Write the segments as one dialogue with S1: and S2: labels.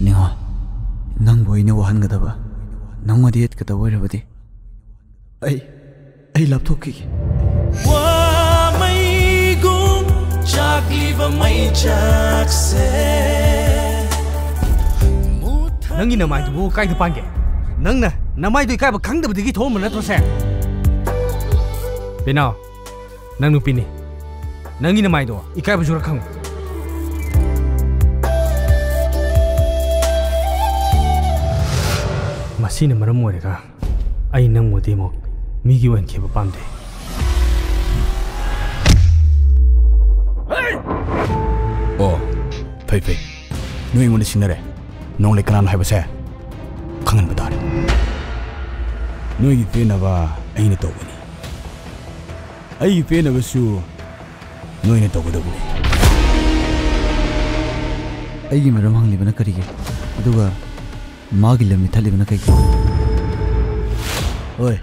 S1: Ningo, nang boy ni wahan gadaba. Nang madiet kata boy rabadi. Ay laptop ki.
S2: Wa mai gum chakli va mai chakse.
S3: Nangi na mai tu kai tu pange. Nang na mai tu kai ba khang da bidi thom na to se. Bina, nang nu pini. Nangi na mai do ikai ba jura khang. Masina maram moirega ai nang modi mo migi wan kheba pamde
S1: Oh fei noi ngon sinare nong le kanan haiba se khangan badare noi gi pena ba ai na tawani ai pena ba su noi na tawadabu ai gi maram hangli bana karige aduga मागी लम्बी थाली बना कहीं ओए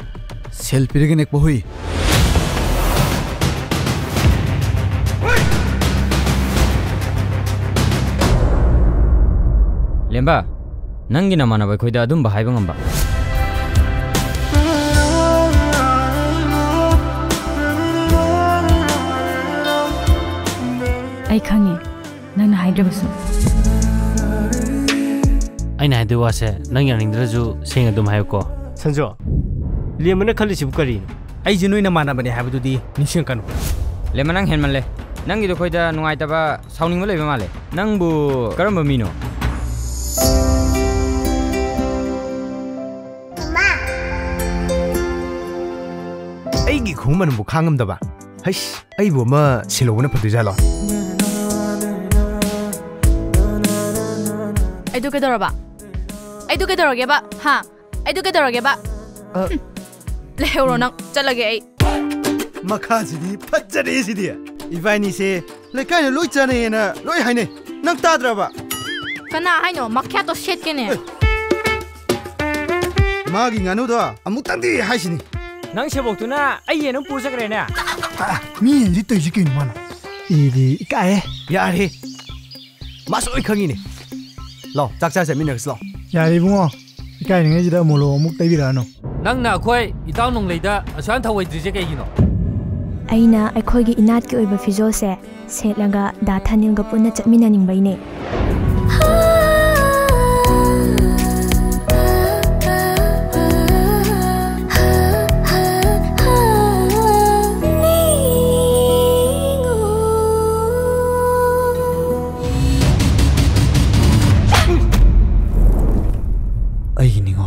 S1: selfie Reagan एक बहुई
S4: लेम्बा नंगी न माना कोई दा अदुम बहाई बंगम्बा
S5: आई खांगे नंग हाइड्रबसु
S6: अना वासे नंग यानिंद्रजु सेंग अदुम हायको
S3: संजो लेमना खलिसिबु करी आई जिनुई न माना बने हाबदुदी निसिं कनु
S4: लेमना नंग हेनमले नंगी दो खोइदा नुंगाइताबा साउनिंग लेबे माले नंगबु करम मिनो
S3: आईगी खुमन बु खांगम दबा हस आइबो मा सिलोगना फदु जालो
S5: आइदु केदरबा आइदु केदरगेबा हा आइदु केदरगेबा लेहरो नंग चलगे आई
S3: मखाजिनी फज्जरे सिदि इबानी से लेकाइन लोइ चने ना लोइ हाइने नंग ताद्रबा
S5: कना हाइनो मख्या तो शेट केने
S3: मागी गानु दो अमुतंदी हाइसिनी
S6: नंग सेबोक्तुना आइये नंग पुरसकरेना
S3: मी हिंदी तैजि किन माना इदि काए यारे मासोइ खंगिने लो चाचा से मिनक्स लो
S7: यारे बुंगो इकाय नंगे जिदा मोलो अमुक तैबिरानो
S6: नंग ना खोय इताव नोंग लेदा असान थवैद्रिजे कैगिनो
S8: अइना अखोयगी इनात के ओइबा फिजोल से सेटलगा दाथानिल गा पुन्ना चटमिनानिंगबैने
S1: आई निगो